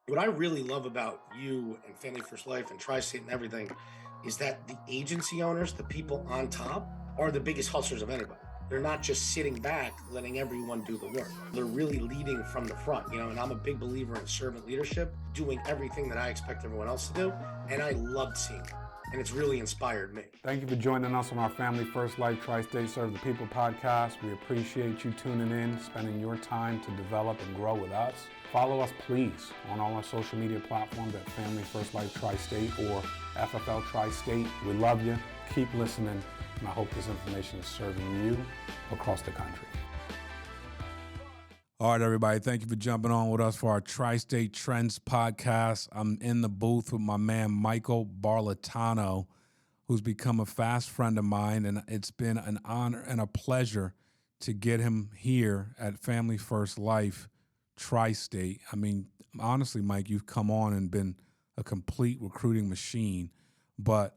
What I really love about you and Family First Life and Tri-State and everything is that the agency owners, the people on top, are the biggest hustlers of anybody. They're not just sitting back letting everyone do the work. They're really leading from the front, and I'm a big believer in servant leadership, doing everything that I expect everyone else to do. And I loved seeing it. And it's really inspired me. Thank you for joining us on our Family First Life Tri-State Serve the People podcast. We appreciate you tuning in, spending your time to develop and grow with us. Follow us, please, on all our social media platforms at Family First Life Tri-State or FFL Tri-State. We love you. Keep listening, and I hope this information is serving you across the country. All right, everybody, thank you for jumping on with us for our Tri-State Trends podcast. I'm in the booth with my man, Michael Barlettano, who's become a fast friend of mine, and it's been an honor and a pleasure to get him here at Family First Life Tri-State. I mean, honestly, Mike, you've come on and been a complete recruiting machine, but,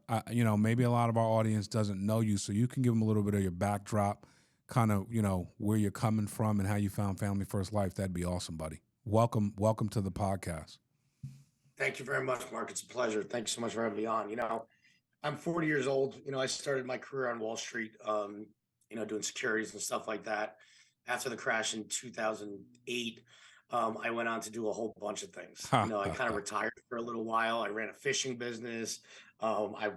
maybe a lot of our audience doesn't know you, so you can give them a little bit of your backdrop, kind of, where you're coming from and how you found Family First Life. That'd be awesome, buddy. Welcome to the podcast. Thank you very much, Mark. It's a pleasure. Thank you so much for having me on. I'm 40 years old. I started my career on Wall Street, doing securities and stuff like that. After the crash in 2008, I went on to do a whole bunch of things. I kind of retired for a little while. I ran a fishing business. I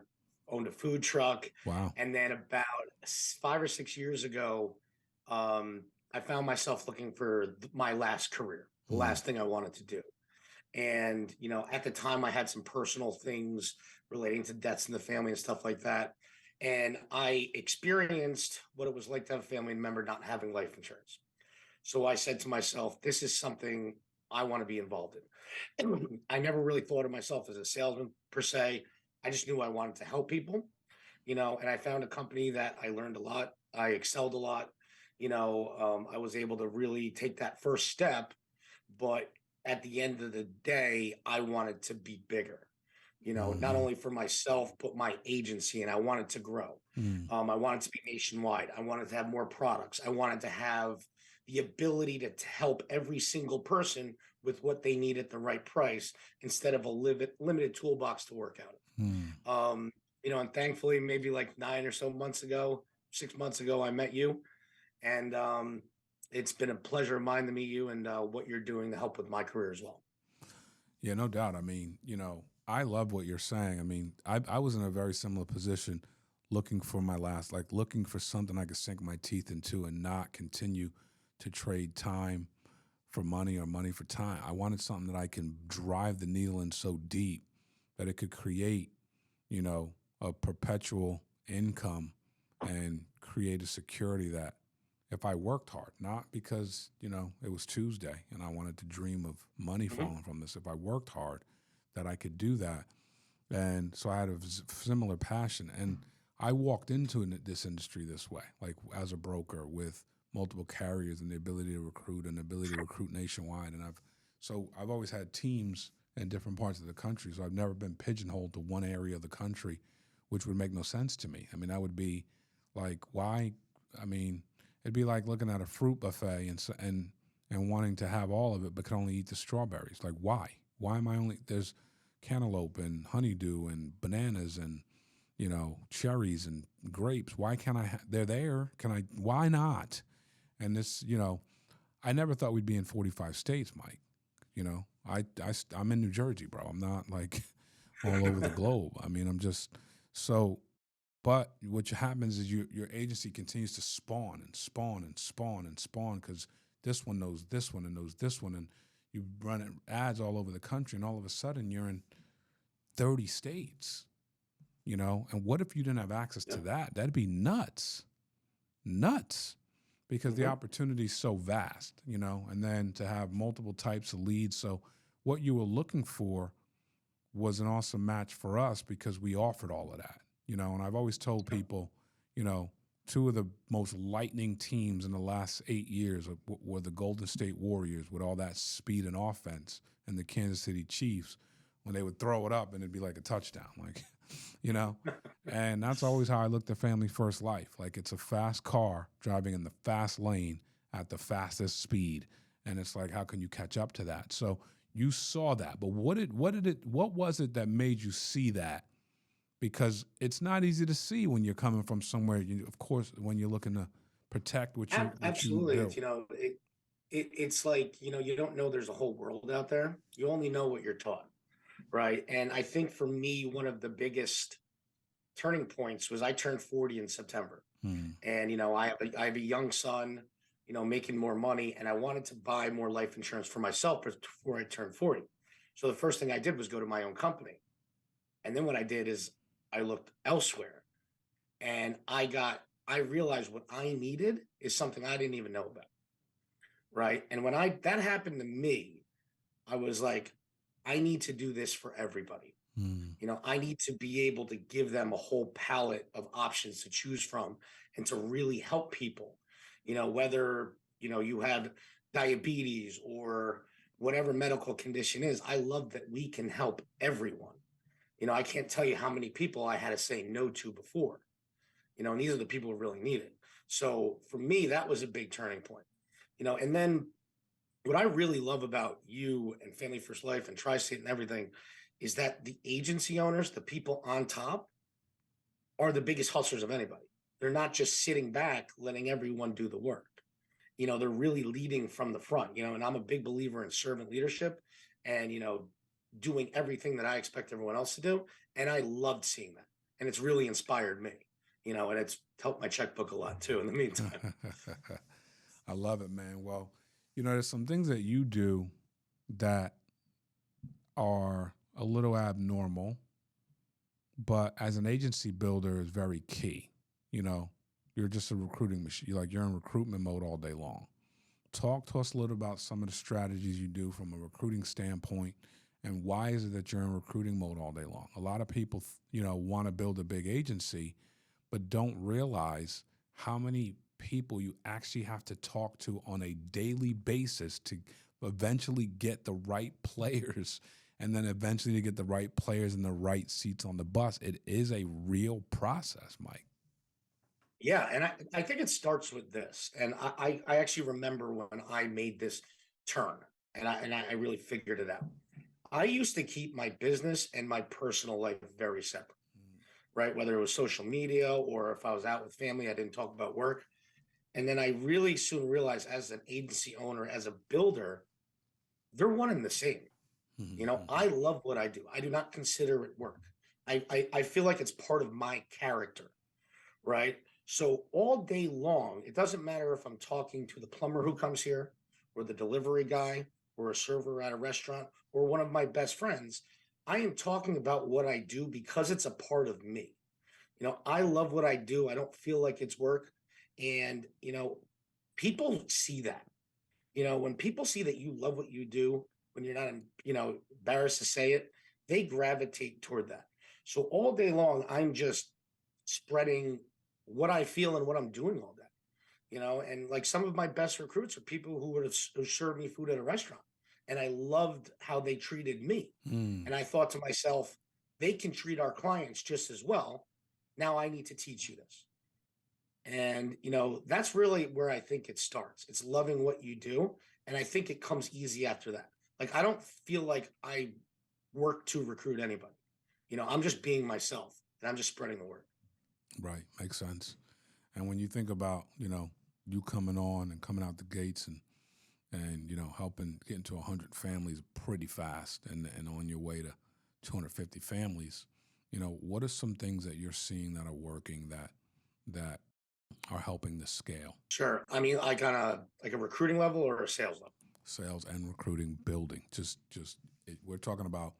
owned a food truck. Wow. And then about 5 or 6 years ago, I found myself looking for my last career, the last thing I wanted to do. And, at the time I had some personal things relating to debts in the family and stuff like that. And I experienced what it was like to have a family member not having life insurance. So I said to myself, this is something I want to be involved in. I never really thought of myself as a salesman per se. I just knew I wanted to help people, and I found a company that I learned a lot. I excelled a lot. I was able to really take that first step, but at the end of the day, I wanted to be bigger, not only for myself, but my agency, and I wanted to grow. I wanted to be nationwide. I wanted to have more products. I wanted to have the ability to help every single person with what they need at the right price instead of a limited toolbox to work out of. And thankfully, maybe like 6 months ago, I met you, and it's been a pleasure of mine to meet you and what you're doing to help with my career as well. Yeah, no doubt. I mean, I love what you're saying. I mean, I was in a very similar position looking for looking for something I could sink my teeth into and not continue to trade time for money or money for time. I wanted something that I can drive the needle in so deep that it could create, a perpetual income and create a security that if I worked hard, not because, it was Tuesday and I wanted to dream of money falling from this. If I worked hard, that I could do that. And so I had a similar passion. And I walked into this industry this way, like as a broker with multiple carriers and the ability to recruit and the ability to recruit nationwide. And I've always had teams in different parts of the country. So I've never been pigeonholed to one area of the country, which would make no sense to me. I mean, that would be like, why? I mean, it'd be like looking at a fruit buffet and wanting to have all of it, but can only eat the strawberries. Like, why? Why am I only, there's cantaloupe and honeydew and bananas and, cherries and grapes. Why can't they're there. Why not? And this, I never thought we'd be in 45 states, Mike. I'm in New Jersey, bro. I'm not like all over the globe. I mean, I'm just so, but what happens is your agency continues to spawn and spawn and spawn and spawn because this one knows this one and knows this one. And you run ads all over the country and all of a sudden you're in 30 states, and what if you didn't have access to that? That'd be nuts. Because the opportunity is so vast, and then to have multiple types of leads. So what you were looking for was an awesome match for us because we offered all of that, and I've always told people, two of the most lightning teams in the last 8 years were the Golden State Warriors with all that speed and offense and the Kansas City Chiefs when they would throw it up and it'd be like a touchdown, and that's always how I looked at Family First Life. Like it's a fast car driving in the fast lane at the fastest speed. And it's like, how can you catch up to that? So You saw that, but what was it that made you see that? Because it's not easy to see when you're coming from somewhere. Of course, when you're looking to protect what you Absolutely. It's, built. you know, it's like, you know, you don't know there's a whole world out there. You only know what you're taught. Right. And I think for me, one of the biggest turning points was I turned 40 in September. Hmm. And, you know, I have a young son, you know, making more money, and I wanted to buy more life insurance for myself before I turned 40. So the first thing I did was go to my own company. And then what I did is I looked elsewhere, and I realized what I needed is something I didn't even know about. Right. And when that happened to me, I was like, I need to do this for everybody. Hmm. You know, I need to be able to give them a whole palette of options to choose from and to really help people. You know, whether, you know, you have diabetes or whatever medical condition is, I love that we can help everyone. You know, I can't tell you how many people I had to say no to before, you know, and these are the people who really need it. So for me, that was a big turning point, you know, and then what I really love about you and Family First Life and Tri-State and everything is that the agency owners, the people on top, are the biggest hustlers of anybody. They're not just sitting back letting everyone do the work. You know, they're really leading from the front, you know, and I'm a big believer in servant leadership and, you know, doing everything that I expect everyone else to do. And I loved seeing that. And it's really inspired me, you know, and it's helped my checkbook a lot too in the meantime. I love it, man. Well, there's some things that you do that are a little abnormal, but as an agency builder is very key. You know, you're just a recruiting machine. You're in recruitment mode all day long. Talk to us a little about some of the strategies you do from a recruiting standpoint, and why is it that you're in recruiting mode all day long? A lot of people, want to build a big agency, but don't realize how many people you actually have to talk to on a daily basis to eventually get the right players, and then eventually to get the right players in the right seats on the bus. It is a real process, Mike. Yeah, and I think it starts with this. And I actually remember when I made this turn and I really figured it out. I used to keep my business and my personal life very separate, right? Whether it was social media or if I was out with family, I didn't talk about work. And then I really soon realized as an agency owner, as a builder, they're one and the same. You know, I love what I do. I do not consider it work. I feel like it's part of my character, right? So all day long, it doesn't matter if I'm talking to the plumber who comes here, or the delivery guy, or a server at a restaurant, or one of my best friends. I am talking about what I do because it's a part of me. You know, I love what I do. I don't feel like it's work. And, you know, people see that. You know, when people see that you love what you do, when you're not, you know, embarrassed to say it, they gravitate toward that. So all day long, I'm just spreading what I feel and what I'm doing all day. You know, and like some of my best recruits are people who would have who served me food at a restaurant, and I loved how they treated me. Mm, And I thought to myself, they can treat our clients just as well. Now I need to teach you this. And, you know, that's really where I think it starts. It's loving what you do. And I think it comes easy after that. Like, I don't feel like I work to recruit anybody. You know, I'm just being myself and I'm just spreading the word. right, makes sense. And when you think about, you coming on and coming out the gates and helping get into 100 families pretty fast, and on your way to 250 families, what are some things that you're seeing that are working that are helping the scale? Sure. I mean, like a recruiting level or a sales level. Sales and recruiting, building. We're talking about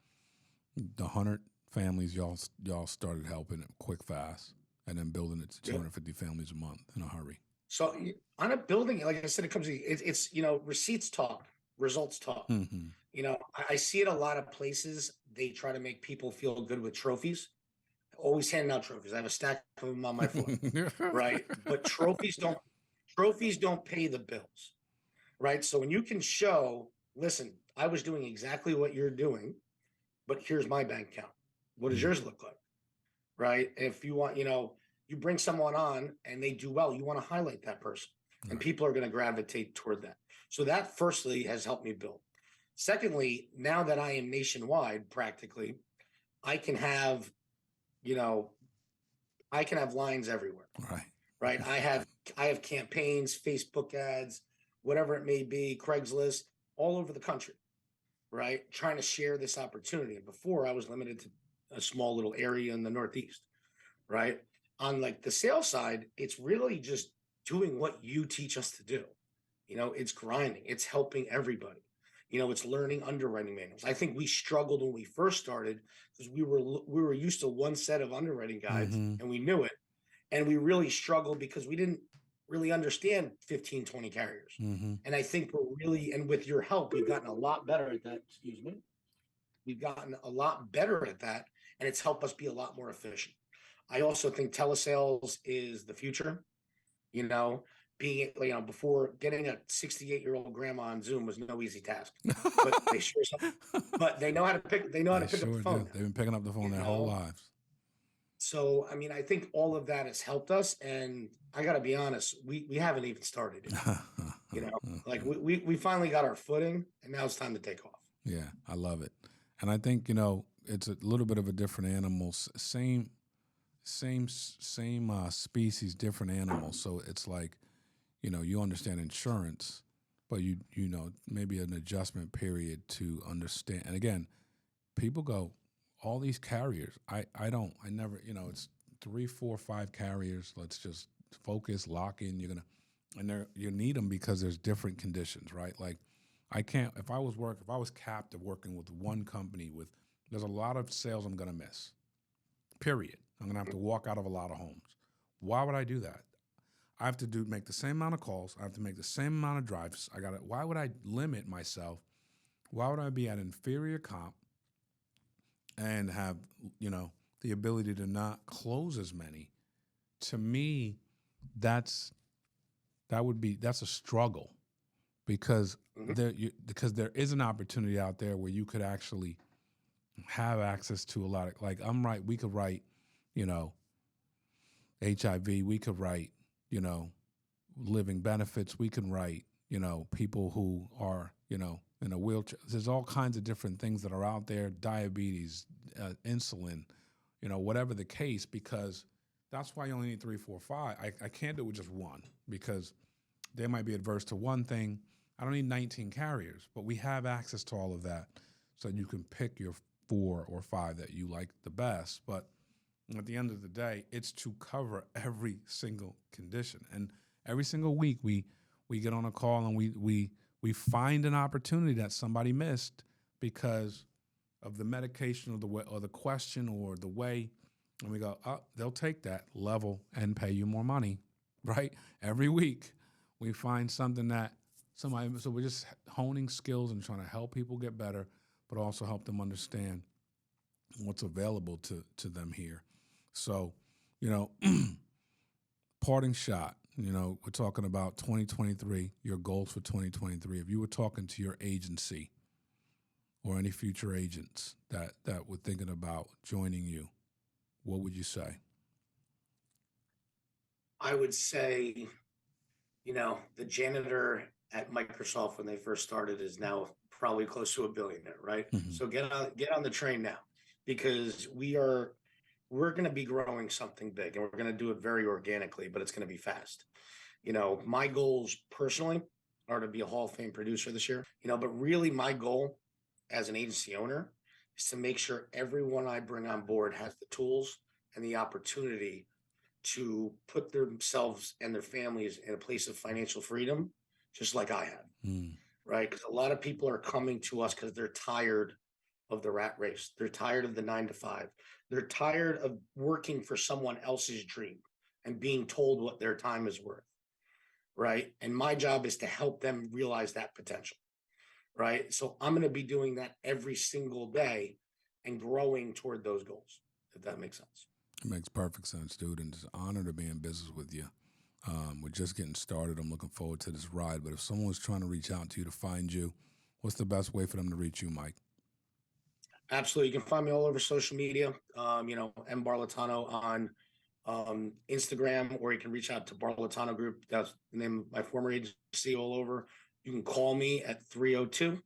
the 100 families y'all started helping it quick, fast, and then building it to Yeah. 250 families a month in a hurry. So on a building, like I said, it comes, it's, you know, receipts talk, results talk. Hmm. You know, I see it a lot of places. They try to make people feel good with trophies. Always handing out trophies. I have a stack of them on my floor, right? But trophies don't pay the bills, right? So when you can show, listen, I was doing exactly what you're doing, but here's my bank account. What does Mm, yours look like? Right? If you want, you know, you bring someone on and they do well, you want to highlight that person, and right. people are going to gravitate toward that. So that firstly has helped me build. Secondly, now that I am nationwide, practically, I can have, you know, I can have lines everywhere, Right. right? I have campaigns, Facebook ads, whatever it may be, Craigslist, all over the country, right? Trying to share this opportunity. And before I was limited to a small little area in the Northeast, right? On like the sales side, it's really just doing what you teach us to do. It's grinding, it's helping everybody. It's learning underwriting manuals. I think we struggled when we first started because we were used to one set of underwriting guides Mm-hmm. and we knew it. And we really struggled because we didn't really understand 15, 20 carriers. Mm-hmm. And I think and with your help, we've gotten a lot better at that. Excuse me. We've gotten a lot better at that, and it's helped us be a lot more efficient. I also think telesales is the future. You know, before getting a 68-year-old grandma on Zoom was no easy task, but they know how to They pick up the sure phone do. now. They've been picking up the phone You their whole know, lives. so I mean, I think all of that has helped us, and I got to be honest, we haven't even started yet. Like we finally got our footing, and now it's time to take off. Yeah, I love it. And I think, it's a little bit of a different animal. Same species, different animals. So it's like, you understand insurance, but maybe an adjustment period to understand. And again, people go, all these carriers. I never, it's 3, 4, 5 carriers. Let's just focus, lock in. You need them because there's different conditions, right? Like I can't, if I was captive working with one company there's a lot of sales I'm going to miss, period. I'm going to have to walk out of a lot of homes. Why would I do that? I have to make the same amount of calls. I have to make the same amount of drives. Why would I limit myself? Why would I be at inferior comp and have, the ability to not close as many? To me, that's a struggle because there is an opportunity out there where you could actually have access to a lot of, like, we could write, HIV, we could write, living benefits, we can write, people who are, in a wheelchair. There's all kinds of different things that are out there, diabetes, insulin, whatever the case, because that's why you only need 3, 4, 5. I can't do it with just one because they might be adverse to one thing. I don't need 19 carriers, but we have access to all of that so you can pick your 4 or 5 that you like the best. But at the end of the day, it's to cover every single condition. And every single week we get on a call and we find an opportunity that somebody missed because of the medication or the question or the way, and we go, oh, they'll take that level and pay you more money, right? Every week we find something that so we're just honing skills and trying to help people get better, but also help them understand what's available to them here. So, parting shot, we're talking about 2023, your goals for 2023. If you were talking to your agency or any future agents that were thinking about joining you, what would you say? I would say, the janitor at Microsoft when they first started is now probably close to a billionaire, right? Mm-hmm. So get on the train now because we're going to be growing something big and we're going to do it very organically, but it's going to be fast. My goals personally are to be a Hall of Fame producer this year, but really my goal as an agency owner is to make sure everyone I bring on board has the tools and the opportunity to put themselves and their families in a place of financial freedom, just like I have, right? Because a lot of people are coming to us because they're tired of the rat race. They're tired of the 9 to 5. They're tired of working for someone else's dream and being told what their time is worth, right? And my job is to help them realize that potential, right? So I'm going to be doing that every single day and growing toward those goals, if that makes sense. It makes perfect sense, dude, and it's an honor to be in business with you. We're just getting started. I'm looking forward to this ride. But if someone was trying to reach out to you to find you, what's the best way for them to reach you, Mike? Absolutely. You can find me all over social media, M. Barlettano on Instagram, or you can reach out to Barlettano Group. That's the name of my former agency all over. You can call me at 302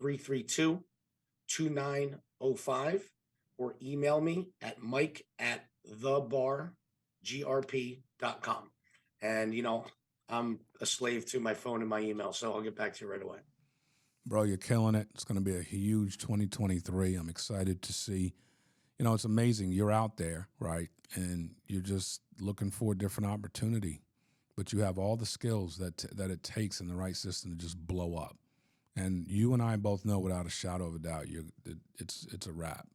332-2905, or email me at mike@thebargrp.com. And, I'm a slave to my phone and my email, so I'll get back to you right away. Bro, you're killing it. It's going to be a huge 2023. I'm excited to see. It's amazing. You're out there, right? And you're just looking for a different opportunity. But you have all the skills that it takes in the right system to just blow up. And you and I both know without a shadow of a doubt, it's a wrap.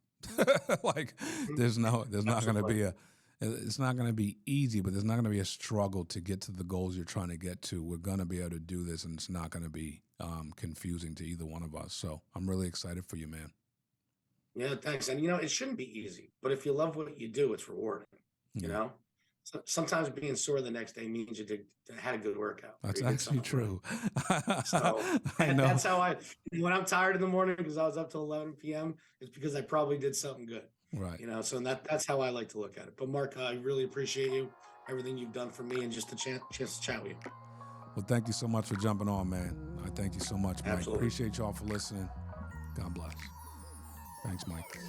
Like there's not going to be it's not going to be easy, but there's not going to be a struggle to get to the goals you're trying to get to. We're going to be able to do this, and it's not going to be confusing to either one of us. So I'm really excited for you, man. Yeah, thanks. And it shouldn't be easy, but if you love what you do, it's rewarding. You Yeah. know, sometimes being sore the next day means had a good workout. Or That's you did actually something right. true. So I know. that's how when I'm tired in the morning because I was up till 11 p.m., it's because I probably did something good. Right. So that's how I like to look at it. But Mark, I really appreciate you, everything you've done for me, and just the chance to chat with you. Well, thank you so much for jumping on, man. I thank you so much, Mike. Absolutely. Appreciate y'all for listening. God bless. Thanks, Mike.